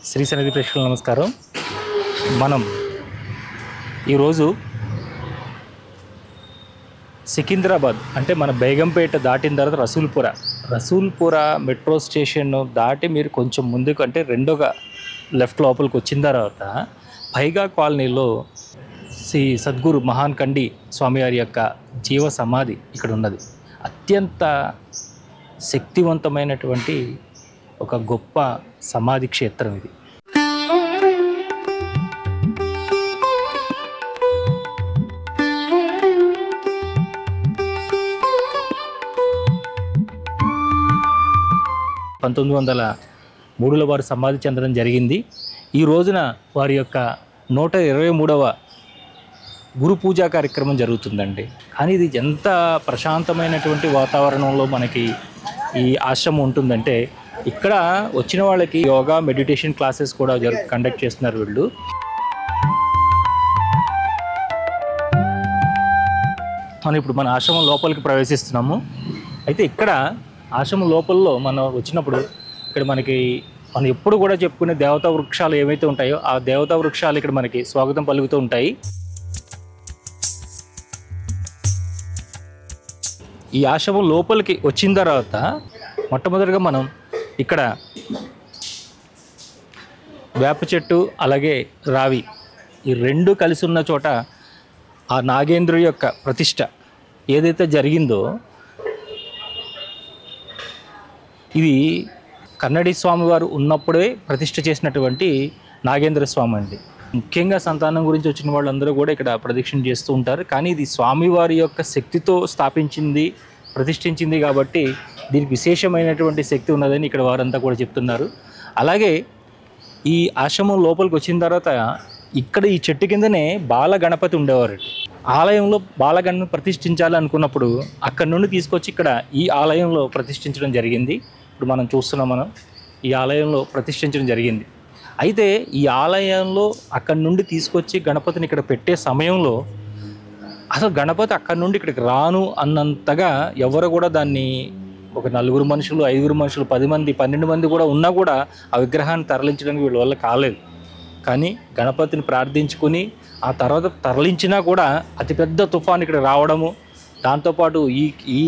శ్రీ సన్నిధి ప్రేక్షకులకు నమస్కారం. మనం ఈరోజు సికింద్రాబాద్ అంటే మన బేగంపేట దాటిన తర్వాత రసూల్పుర మెట్రో స్టేషన్ దాటి మీరు కొంచెం ముందుకు అంటే రెండోగా లెఫ్ట్ లోపలికి వచ్చిన తర్వాత పైగా కాలనీలో శ్రీ సద్గురు మహాన్ కండి స్వామివారి యొక్క జీవ సమాధి ఇక్కడ ఉన్నది. అత్యంత శక్తివంతమైనటువంటి ఒక గొప్ప సమాధి క్షేత్రం ఇది. (1903) వారు సమాధి చెందడం జరిగింది. ఈ రోజున వారి యొక్క 123వ గురు పూజా కార్యక్రమం జరుగుతుందండి. కానీ ఇది ఎంత ప్రశాంతమైనటువంటి వాతావరణంలో మనకి ఈ ఆశ్రమం ఉంటుందంటే, ఇక్కడ వచ్చిన వాళ్ళకి యోగా మెడిటేషన్ క్లాసెస్ కూడా కండక్ట్ చేస్తున్నారు వీళ్ళు. మనం ఇప్పుడు మన ఆశ్రమం లోపలికి ప్రవేశిస్తున్నాము. అయితే ఇక్కడ ఆశ్రమం లోపల్లో మనం వచ్చినప్పుడు ఇక్కడ మనం ఎప్పుడు కూడా చెప్పుకునే దేవతా వృక్షాలు ఏవైతే ఉంటాయో ఆ దేవతా వృక్షాలు ఇక్కడ మనకి స్వాగతం పలుకుతూ ఉంటాయి. ఈ ఆశ్రమం లోపలికి వచ్చిన తర్వాత మొట్టమొదటిగా మనం ఇక్కడ వేప చెట్టు అలాగే రావి ఈ రెండు కలిసి ఉన్న చోట ఆ నాగేంద్రుడి యొక్క ప్రతిష్ట ఏదైతే జరిగిందో ఇది కన్నడి స్వామివారు ఉన్నప్పుడే ప్రతిష్ట చేసినటువంటి నాగేంద్ర స్వామి అండి. ముఖ్యంగా సంతానం గురించి వచ్చిన వాళ్ళందరూ కూడా ఇక్కడ ప్రదక్షిణ చేస్తూ ఉంటారు. కానీ ఇది స్వామివారి యొక్క శక్తితో ప్రతిష్ఠించింది కాబట్టి దీనికి విశేషమైనటువంటి శక్తి ఉన్నదని ఇక్కడ వారంతా కూడా చెప్తున్నారు. అలాగే ఈ ఆశ్రమం లోపలికి వచ్చిన తర్వాత ఇక్కడ ఈ చెట్టు కిందనే బాల గణపతి ఉండేవారు. ఆలయంలో బాలగణపతి ప్రతిష్ఠించాలి అనుకున్నప్పుడు అక్కడి నుండి తీసుకొచ్చి ఇక్కడ ఈ ఆలయంలో ప్రతిష్ఠించడం జరిగింది. ఇప్పుడు మనం చూస్తున్నాం, ఈ ఆలయంలో ప్రతిష్ఠించడం జరిగింది. అయితే ఈ ఆలయంలో అక్కడి నుండి తీసుకొచ్చి గణపతిని ఇక్కడ పెట్టే సమయంలో అసలు గణపతి అక్కడి నుండి ఇక్కడికి రాను అన్నంతగా ఎవరు కూడా దాన్ని ఒక 4 మనుషులు 5 మనుషులు 10 మంది 12 మంది కూడా ఉన్నా కూడా ఆ విగ్రహాన్ని తరలించడానికి వీళ్ళ వల్ల కాలేదు. కానీ గణపతిని ప్రార్థించుకుని ఆ తర్వాత తరలించినా కూడా అతిపెద్ద తుఫాను ఇక్కడ రావడము, దాంతోపాటు ఈ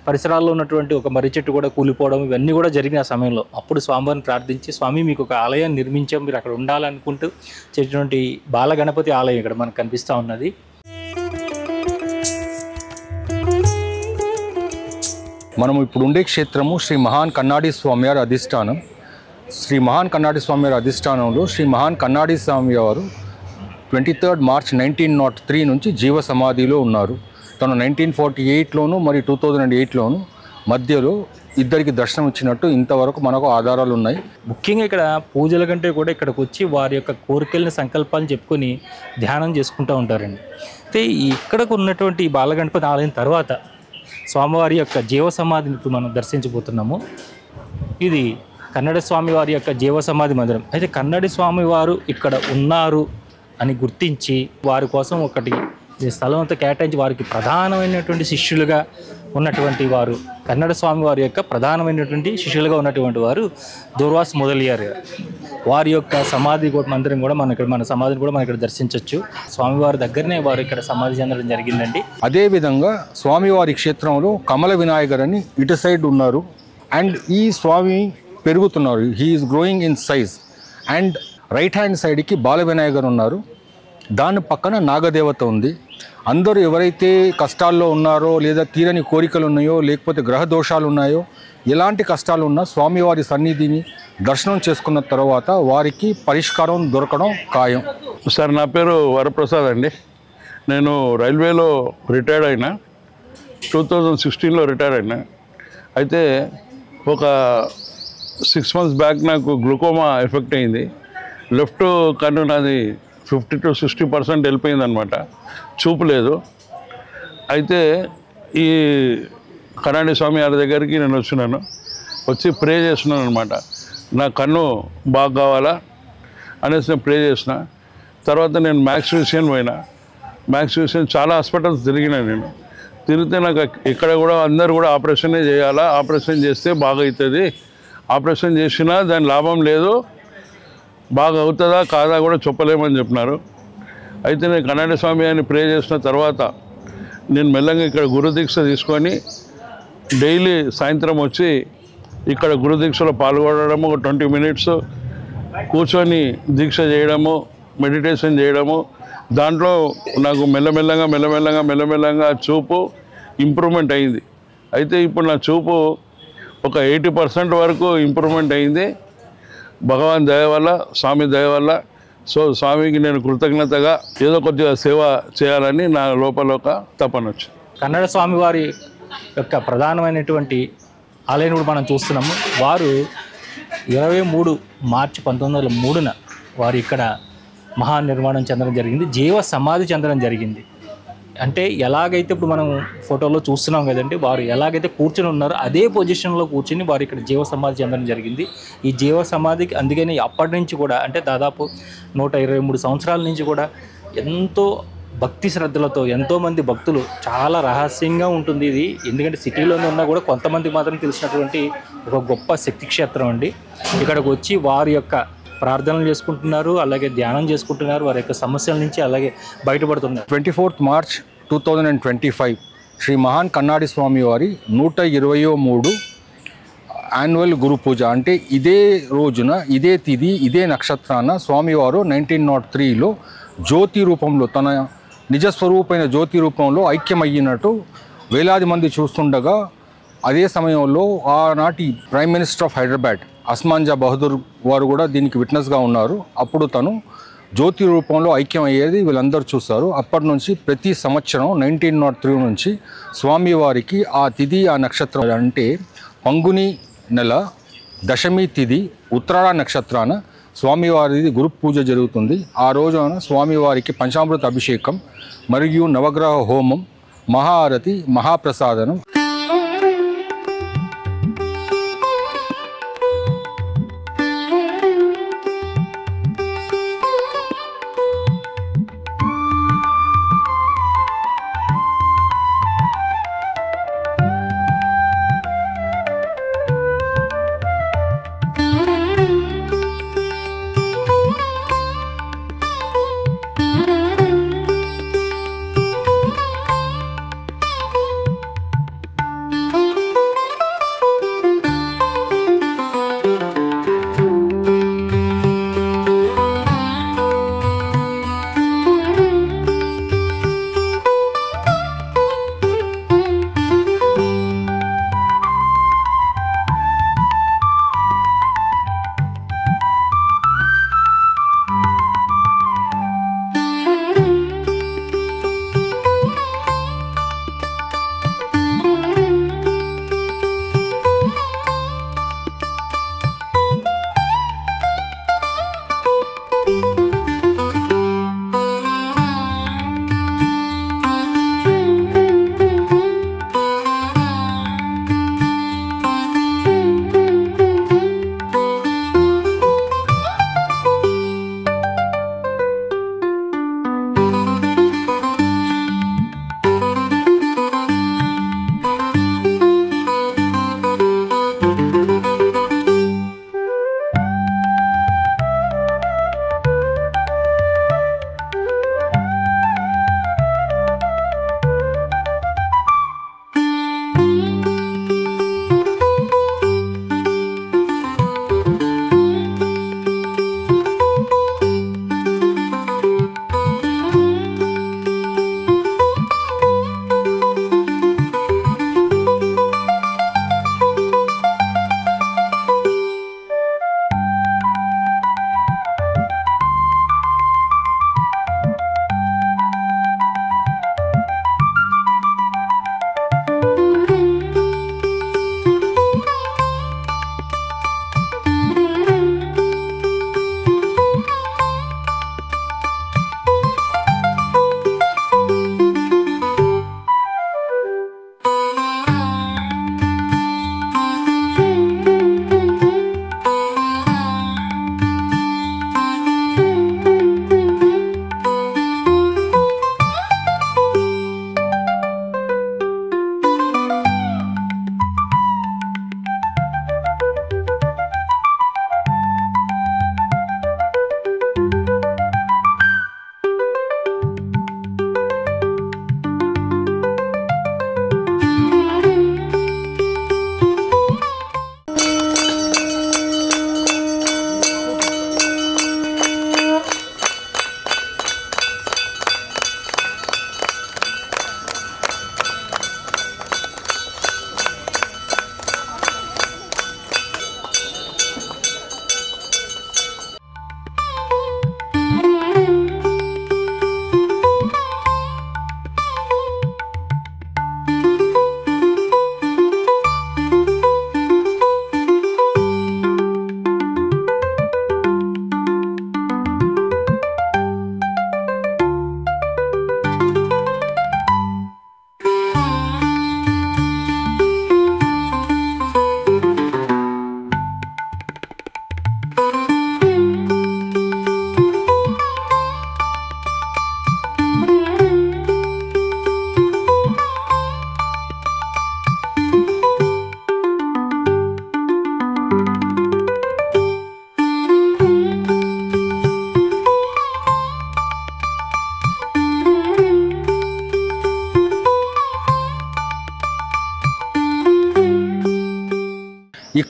పరిసరాల్లో ఉన్నటువంటి ఒక మర్రి చెట్టు కూడా కూలిపోవడం ఇవన్నీ కూడా జరిగిన సమయంలో అప్పుడు స్వామివారిని ప్రార్థించి, స్వామి మీకు ఒక ఆలయాన్ని నిర్మించాం, మీరు అక్కడ ఉండాలనుకుంటూ చేసినటువంటి బాల గణపతి ఆలయం ఇక్కడ మనకు కనిపిస్తూ ఉన్నది. మనం ఇప్పుడు ఉండే క్షేత్రము శ్రీ మహాన్ కన్నాడి స్వామివారి అధిష్టానం. శ్రీ మహాన్ కన్నాడి స్వామివారి అధిష్టానంలో శ్రీ మహాన్ కన్నాడి స్వామివారు 23 మార్చ్ 1903 నుంచి జీవ సమాధిలో ఉన్నారు. తను 1948లోను మరియు 2008లోను మధ్యలో ఇద్దరికి దర్శనం ఇచ్చినట్టు ఇంతవరకు మనకు ఆధారాలు ఉన్నాయి. ముఖ్యంగా ఇక్కడ పూజల కంటే కూడా ఇక్కడికి వచ్చి వారి యొక్క కోరికల్ని సంకల్పాలను చెప్పుకొని ధ్యానం చేసుకుంటూ ఉంటారండి. అయితే ఇక్కడకు ఉన్నటువంటి ఈ బాలగణపతి ఆలయం తర్వాత స్వామివారి యొక్క జీవ సమాధిని ఇప్పుడు మనం దర్శించబోతున్నాము. ఇది కన్నడ స్వామివారి యొక్క జీవ సమాధి మందిరం. అయితే కన్నడి స్వామివారు ఇక్కడ ఉన్నారు అని గుర్తించి వారి కోసం ఒకటి స్థలం అంతా కేటాయించి వారికి ప్రధానమైనటువంటి శిష్యులుగా ఉన్నటువంటి వారు కన్నడ స్వామివారి యొక్క ప్రధానమైనటువంటి శిష్యులుగా ఉన్నటువంటి వారు దూర్వాస్ మొదలయ్యారు. వారి యొక్క సమాధి మందిరం కూడా మన సమాధిని కూడా మనం ఇక్కడ దర్శించవచ్చు. స్వామివారి దగ్గరనే వారు ఇక్కడ సమాధి చెందడం జరిగిందండి. అదేవిధంగా స్వామివారి క్షేత్రంలో కమల వినాయకర్ అని ఇటు సైడ్ ఉన్నారు. అండ్ ఈ స్వామి పెరుగుతున్నారు, he is growing in size. And right hand సైడ్కి బాల వినాయకర్ ఉన్నారు. దాని పక్కన నాగదేవత ఉంది. అందరూ ఎవరైతే కష్టాల్లో ఉన్నారో లేదా తీరని కోరికలు ఉన్నాయో లేకపోతే గ్రహ దోషాలు ఉన్నాయో ఎలాంటి కష్టాలు ఉన్నా స్వామివారి సన్నిధిని దర్శనం చేసుకున్న తర్వాత వారికి పరిష్కారం దొరకడం ఖాయం. సార్, నా పేరు వరప్రసాద్ అండి. నేను రైల్వేలో రిటైర్డ్ అయినా, 2016లో రిటైర్ అయినా. అయితే ఒక 6 months బ్యాక్ నాకు గ్లూకోమా ఎఫెక్ట్ అయింది. లెఫ్ట్ కన్ను నాది 50 to 60% వెళ్ళిపోయింది అనమాట, చూపు లేదు. అయితే ఈ కన్నాడి స్వామి గారి దగ్గరికి నేను వచ్చి ప్రే చేస్తున్నాను అనమాట. నా కన్ను బాగా కావాలా అనేసి నేను ప్రే చేసిన. తర్వాత నేను మ్యాక్స్ విషయం పోయినా. మ్యాక్స్ విషయం చాలా హాస్పిటల్స్ తిరిగినా. నేను తిరిగితే నాకు ఇక్కడ కూడా అందరు కూడా ఆపరేషనే చేయాలా, ఆపరేషన్ చేస్తే బాగా అవుతుంది, ఆపరేషన్ చేసినా దాని లాభం లేదు, బాగా అవుతుందా కాదా కూడా చెప్పలేమని చెప్పినారు. అయితే నేను కన్నడ స్వామి అని ప్రే చేసిన తర్వాత నేను మెల్లగా ఇక్కడ గురుదీక్ష తీసుకొని డైలీ సాయంత్రం వచ్చి ఇక్కడ గురుదీక్షలో పాల్గొనడము, ఒక 20 మినిట్స్ కూర్చొని దీక్ష చేయడము, మెడిటేషన్ చేయడము. దాంట్లో నాకు మెల్లమెల్లగా చూపు ఇంప్రూవ్మెంట్ అయింది. అయితే ఇప్పుడు నా చూపు ఒక 80% వరకు ఇంప్రూవ్మెంట్ అయింది భగవాన్ దయ వల్ల, స్వామి దయ వల్ల. సో స్వామికి నేను కృతజ్ఞతగా ఏదో కొద్దిగా సేవ చేయాలని నా లోపల ఒక తపన వచ్చింది. కన్నడ స్వామి వారి యొక్క ప్రధానమైనటువంటి ఆలయం కూడా మనం చూస్తున్నాము. వారు 23 మార్చి 1903 వారు ఇక్కడ మహానిర్మాణం చెందడం జరిగింది, జీవ సమాధి చెందడం జరిగింది. అంటే ఎలాగైతే ఇప్పుడు మనం ఫోటోలో చూస్తున్నాం కదండి, వారు ఎలాగైతే కూర్చొని ఉన్నారో అదే పొజిషన్లో కూర్చొని వారు ఇక్కడ జీవ సమాధి చెందడం జరిగింది. ఈ జీవ సమాధికి అందుకని అప్పటి నుంచి కూడా అంటే దాదాపు 123 సంవత్సరాల నుంచి కూడా ఎంతో భక్తి శ్రద్ధలతో ఎంతోమంది భక్తులు, చాలా రహస్యంగా ఉంటుంది ఇది. ఎందుకంటే సిటీలోనే ఉన్నా కూడా కొంతమందికి మాత్రం తెలిసినటువంటి ఒక గొప్ప శక్తి క్షేత్రం అండి. ఇక్కడికి వచ్చి వారి యొక్క ప్రార్థనలు చేసుకుంటున్నారు, అలాగే ధ్యానం చేసుకుంటున్నారు, వారి యొక్క సమస్యల నుంచి అలాగే బయటపడుతున్నారు. 24th March 2025 శ్రీ మహాన్ కన్నాడి స్వామి వారి 123 యాన్యువల్ గురు పూజ. అంటే ఇదే రోజున, ఇదే తిథి, ఇదే నక్షత్రాన స్వామివారు 1903లో జ్యోతి రూపంలో, తన నిజస్వరూపమైన జ్యోతి రూపంలో ఐక్యమయ్యినట్టు వేలాది మంది చూస్తుండగా, అదే సమయంలో ఆనాటి prime minister of Hyderabad Asman Jah Bahadur వారు కూడా దీనికి విట్నెస్గా ఉన్నారు. అప్పుడు తను జ్యోతి రూపంలో ఐక్యమయ్యేది వీళ్ళందరూ చూస్తారు. అప్పటి నుంచి ప్రతి సంవత్సరం 1903 నుంచి స్వామివారికి ఆ తిథి, ఆ నక్షత్రం అంటే పంగుని నెల దశమి తిథి ఉత్తరాడ నక్షత్రాన స్వామివారిది గురు పూజ జరుగుతుంది. ఆ రోజున స్వామివారికి పంచామృత అభిషేకం మరియు నవగ్రహ హోమం, మహాఆరతి, మహాప్రసాదనం.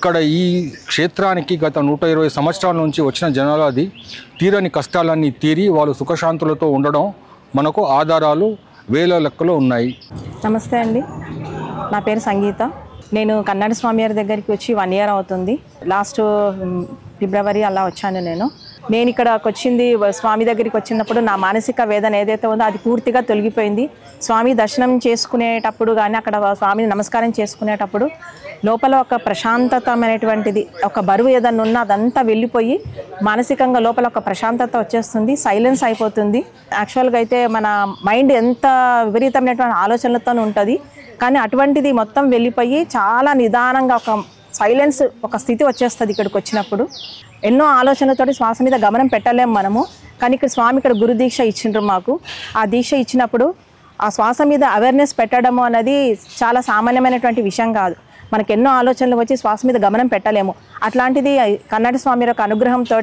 ఇక్కడ ఈ క్షేత్రానికి గత 120 సంవత్సరాల నుంచి వచ్చిన జనాలది తీరని కష్టాలన్నీ తీరి వాళ్ళు సుఖశాంతులతో ఉండడం మనకు ఆధారాలు వేల లెక్కలో ఉన్నాయి. నమస్తే అండి, నా పేరు సంగీత. నేను కన్నడ స్వామి వారి దగ్గరికి వచ్చి 1 year అవుతుంది. లాస్ట్ ఫిబ్రవరి అలా వచ్చాను. నేను ఇక్కడికి వచ్చింది స్వామి దగ్గరికి వచ్చినప్పుడు నా మానసిక వేదన ఏదైతే ఉందో అది పూర్తిగా తొలగిపోయింది. స్వామి దర్శనం చేసుకునేటప్పుడు కానీ అక్కడ స్వామిని నమస్కారం చేసుకునేటప్పుడు లోపల ఒక ప్రశాంతతమైనటువంటిది, ఒక బరువు ఏదన్నా ఉన్నా అదంతా వెళ్ళిపోయి మానసికంగా లోపల ఒక ప్రశాంతత వచ్చేస్తుంది, సైలెన్స్ అయిపోతుంది. యాక్చువల్గా అయితే మన మైండ్ ఎంత విపరీతమైనటువంటి ఆలోచనలతో ఉంటుంది, కానీ అటువంటిది మొత్తం వెళ్ళిపోయి చాలా నిదానంగా ఒక సైలెన్స్, ఒక స్థితి వచ్చేస్తుంది ఇక్కడికి వచ్చినప్పుడు. ఎన్నో ఆలోచనలతోటి శ్వాస మీద గమనం పెట్టలేము మనము, కానీ ఇక్కడ స్వామి ఇక్కడ గురు దీక్ష ఇచ్చిండ్రు మాకు. ఆ దీక్ష ఇచ్చినప్పుడు ఆ శ్వాస మీద అవేర్నెస్ పెట్టడము అనేది చాలా సామాన్యమైనటువంటి విషయం కాదు. మనకు ఎన్నో ఆలోచనలు వచ్చి శ్వాస మీద గమనం పెట్టలేము. అట్లాంటిది కన్నడ స్వామి యొక్క అనుగ్రహంతో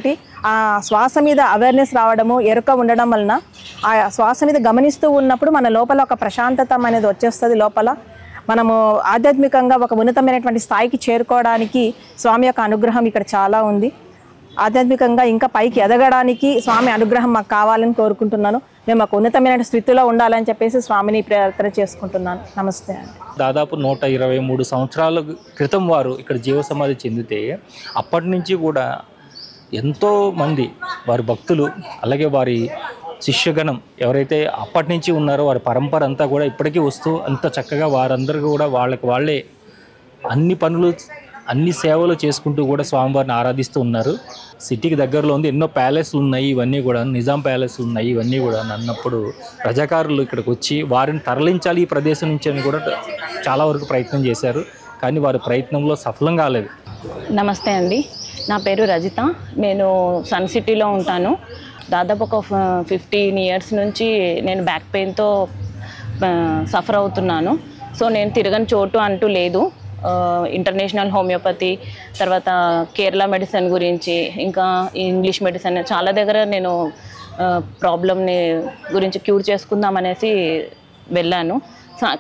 ఆ శ్వాస మీద అవేర్నెస్ రావడము, ఎరుక ఉండడం వలన ఆ శ్వాస మీద గమనిస్తూ ఉన్నప్పుడు మన లోపల ఒక ప్రశాంతత అనేది వచ్చేస్తుంది. లోపల మనము ఆధ్యాత్మికంగా ఒక ఉన్నతమైనటువంటి స్థాయికి చేరుకోవడానికి స్వామి యొక్క అనుగ్రహం ఇక్కడ చాలా ఉంది. ఆధ్యాత్మికంగా ఇంకా పైకి ఎదగడానికి స్వామి అనుగ్రహం మాకు కావాలని కోరుకుంటున్నాను. మేము ఒక ఉన్నతమైన స్థితిలో ఉండాలని చెప్పేసి స్వామిని ప్రార్థన చేసుకుంటున్నాను. నమస్తే అండి. దాదాపు 123 సంవత్సరాల క్రితం వారు ఇక్కడ జీవ సమాధి చెందితే అప్పటి నుంచి కూడా ఎంతోమంది వారి భక్తులు, అలాగే వారి శిష్యగణం ఎవరైతే అప్పటి నుంచి ఉన్నారో వారి పరంపర అంతా కూడా ఇప్పటికీ వస్తూ అంత చక్కగా వారందరూ కూడా వాళ్ళే అన్ని పనులు, అన్ని సేవలు చేసుకుంటూ కూడా స్వామివారిని ఆరాధిస్తూ ఉన్నారు. సిటీకి దగ్గరలో ఉంది, ఎన్నో ప్యాలెస్లు ఉన్నాయి, ఇవన్నీ కూడా నిజాం ప్యాలెస్లు ఉన్నాయి, ఇవన్నీ కూడా అన్నప్పుడు రజాకారులు ఇక్కడికి వచ్చి వారిని తరలించాలి ఈ ప్రదేశం నుంచి అని కూడా చాలా వరకు ప్రయత్నం చేశారు, కానీ వారి ప్రయత్నంలో సఫలం కాలేదు. నమస్తే అండి, నా పేరు రజిత. నేను సన్ సిటీలో ఉంటాను. దాదాపు ఒక 15 years నుంచి నేను బ్యాక్ పెయిన్తో సఫర్ అవుతున్నాను. సో నేను తిరగని చోటు అంటూ లేదు. ఇంటర్నేషనల్ హోమియోపతి, తర్వాత కేరళ మెడిసిన్ గురించి, ఇంకా ఇంగ్లీష్ మెడిసిన్ చాలా దగ్గర నేను ప్రాబ్లమ్ని గురించి క్యూర్ చేసుకుందాం అనేసి వెళ్ళాను.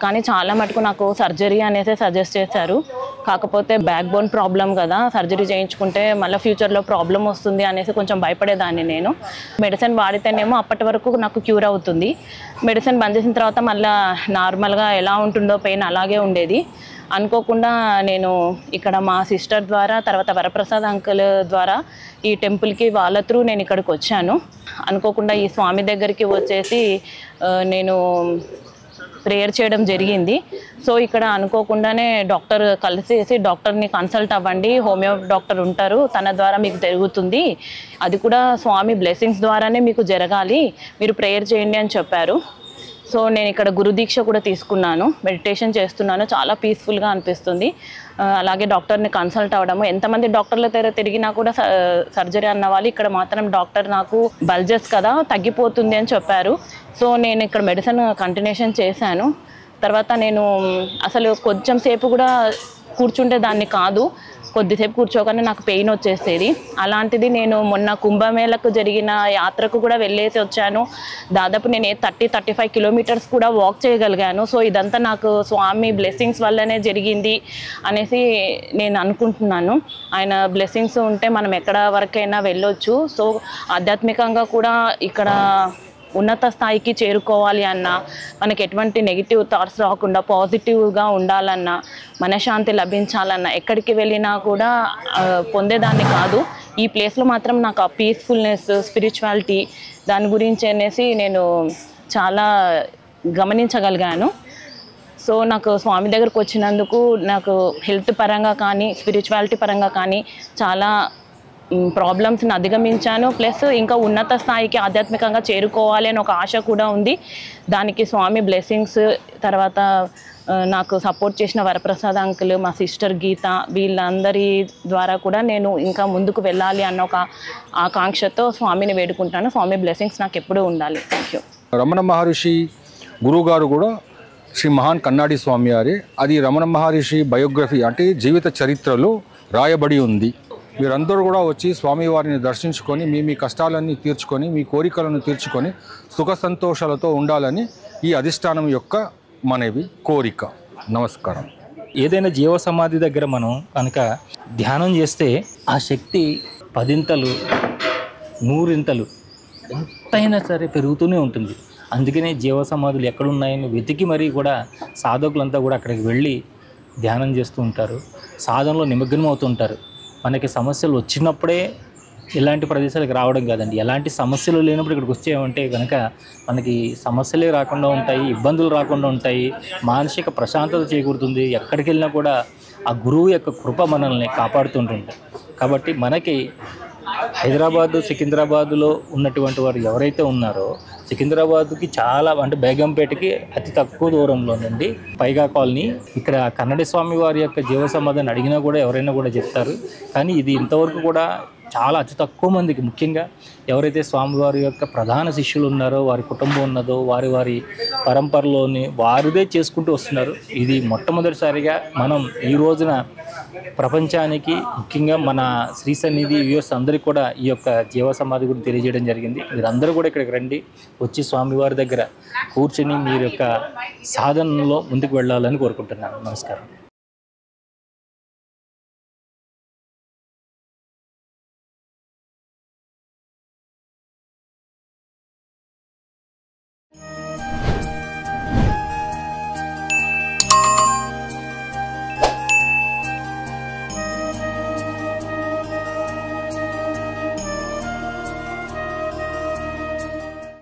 కానీ చాలా మటుకు నాకు సర్జరీ అనేసి సజెస్ట్ చేశారు. కాకపోతే బ్యాక్ బోన్ ప్రాబ్లం కదా, సర్జరీ చేయించుకుంటే మళ్ళీ ఫ్యూచర్లో ప్రాబ్లం వస్తుంది అనేసి కొంచెం భయపడేదాన్ని. నేను మెడిసిన్ వాడితేనేమో అప్పటి వరకు నాకు క్యూర్ అవుతుంది. మెడిసిన్ బంద్ చేసిన తర్వాత మళ్ళీ నార్మల్గా ఎలా ఉంటుందో పెయిన్ అలాగే ఉండేది. అనుకోకుండా నేను ఇక్కడ మా సిస్టర్ ద్వారా, తర్వాత వరప్రసాద్ అంకుల్ ద్వారా ఈ టెంపుల్కి వాళ్ళ త్రూ నేను ఇక్కడికి వచ్చాను. అనుకోకుండా ఈ స్వామి దగ్గరికి వచ్చేసి నేను ప్రేయర్ చేయడం జరిగింది. సో ఇక్కడ అనుకోకుండానే డాక్టర్ కలిసేసి డాక్టర్ని కన్సల్ట్ అవ్వండి, హోమియో డాక్టర్ ఉంటారు, తన ద్వారా మీకు జరుగుతుంది, అది కూడా స్వామి బ్లెస్సింగ్స్ ద్వారానే మీకు జరగాలి, మీరు ప్రేయర్ చేయండి అని చెప్పారు. సో నేను ఇక్కడ గురుదీక్ష కూడా తీసుకున్నాను, మెడిటేషన్ చేస్తున్నాను, చాలా పీస్ఫుల్గా అనిపిస్తుంది. అలాగే డాక్టర్ని కన్సల్ట్ అవ్వడము, ఎంతమంది డాక్టర్ల దగ్గర తిరిగినా కూడా సర్జరీ అన్న వాళ్ళు, ఇక్కడ మాత్రం డాక్టర్ నాకు బల్జెస్ కదా తగ్గిపోతుంది అని చెప్పారు. సో నేను ఇక్కడ మెడిసిన్ కంటిన్యూషన్ చేశాను. తర్వాత నేను అసలు కొంచెం సేపు కూడా కూర్చుంటే దాన్ని కాదు, కొద్దిసేపు కూర్చోగానే నాకు పెయిన్ వచ్చేసేది. అలాంటిది నేను మొన్న కుంభమేళకు జరిగిన యాత్రకు కూడా వెళ్ళేసి వచ్చాను. దాదాపు నేను 30-35 kilometers కూడా వాక్ చేయగలిగాను. సో ఇదంతా నాకు స్వామి బ్లెస్సింగ్స్ వల్లనే జరిగింది అనేసి నేను అనుకుంటున్నాను. ఆయన బ్లెస్సింగ్స్ ఉంటే మనం ఎక్కడ వరకైనా వెళ్ళొచ్చు. సో ఆధ్యాత్మికంగా కూడా ఇక్కడ ఉన్నత స్థాయికి చేరుకోవాలి అన్నా, మనకి ఎటువంటి నెగిటివ్ థాట్స్ రాకుండా పాజిటివ్గా ఉండాలన్నా, మనశ్శాంతి లభించాలన్నా, ఎక్కడికి వెళ్ళినా కూడా పొందేదాన్ని కాదు. ఈ ప్లేస్లో మాత్రం నాకు ఆ పీస్ఫుల్నెస్, స్పిరిచువాలిటీ దాని గురించి అనేసి నేను చాలా గమనించగలిగాను. సో నాకు స్వామి దగ్గరకు వచ్చినందుకు నాకు హెల్త్ పరంగా కానీ స్పిరిచువాలిటీ పరంగా కానీ చాలా ప్రాబ్లమ్స్ని అధిగమించాను. ప్లస్ ఇంకా ఉన్నత స్థాయికి ఆధ్యాత్మికంగా చేరుకోవాలి అని ఒక ఆశ కూడా ఉంది. దానికి స్వామి బ్లెస్సింగ్స్, తర్వాత నాకు సపోర్ట్ చేసిన వరప్రసాద్ అంకుల్, మా సిస్టర్ గీత, వీళ్ళందరి ద్వారా కూడా నేను ఇంకా ముందుకు వెళ్ళాలి అన్న ఒక ఆకాంక్షతో స్వామిని వేడుకుంటాను. స్వామి బ్లెస్సింగ్స్ నాకు ఎప్పుడూ ఉండాలి. Thank you. రమణ మహర్షి గురువుగారు కూడా శ్రీ మహాన్ కన్నాడి స్వామి వారి, అది రమణ మహర్షి బయోగ్రఫీ అంటే జీవిత చరిత్రలో రాయబడి ఉంది. మీరందరూ కూడా వచ్చి స్వామివారిని దర్శించుకొని మీ కష్టాలన్నీ తీర్చుకొని, మీ కోరికలను తీర్చుకొని సుఖ సంతోషాలతో ఉండాలని ఈ అధిష్టానం యొక్క మనవి, కోరిక. నమస్కారం. ఏదైనా జీవ సమాధి దగ్గర మనం కనుక ధ్యానం చేస్తే ఆ శక్తి 10 100 ఎంతైనా సరే పెరుగుతూనే ఉంటుంది. అందుకనే జీవ సమాధులు ఎక్కడున్నాయని వెతికి మరీ కూడా సాధకులంతా కూడా అక్కడికి వెళ్ళి ధ్యానం చేస్తూ ఉంటారు, సాధనలో నిమగ్నం అవుతుంటారు. మనకి సమస్యలు వచ్చినప్పుడే ఇలాంటి ప్రదేశాలకు రావడం కాదండి, ఎలాంటి సమస్యలు లేనప్పుడు ఇక్కడికి వచ్చేమంటే కనుక మనకి సమస్యలే రాకుండా ఉంటాయి, ఇబ్బందులు రాకుండా ఉంటాయి, మానసిక ప్రశాంతత చేకూరుతుంది. ఎక్కడికి వెళ్ళినా కూడా ఆ గురువు యొక్క కృప మనల్ని కాపాడుతుంటుంది. కాబట్టి మనకి హైదరాబాదు సికింద్రాబాదులో ఉన్నటువంటి వారు ఎవరైతే ఉన్నారో, సికింద్రాబాద్కి చాలా అంటే బేగంపేటకి అతి తక్కువ దూరంలోనండి పైగా కాలనీ. ఇక్కడ కన్నడి స్వామి వారి యొక్క జీవ సమాధిని అడిగినా కూడా ఎవరైనా కూడా చెప్తారు. కానీ ఇది ఇంతవరకు కూడా చాలా అతి తక్కువ మందికి, ముఖ్యంగా ఎవరైతే స్వామివారి యొక్క ప్రధాన శిష్యులు ఉన్నారో, వారి కుటుంబం ఉన్నదో, వారి పరంపరలోని వారిదే చేసుకుంటూ వస్తున్నారు. ఇది మొట్టమొదటిసారిగా మనం ఈ రోజున ప్రపంచానికి, ముఖ్యంగా మన శ్రీ సన్నిధి వ్యూవర్స్ అందరికీ కూడా ఈ యొక్క జీవ సమాధి గురించి తెలియజేయడం జరిగింది. మీరందరూ కూడా ఇక్కడికి రండి, వచ్చి స్వామివారి దగ్గర కూర్చొని మీరు యొక్క సాధనలో ముందుకు వెళ్ళాలని కోరుకుంటున్నాను. నమస్కారం.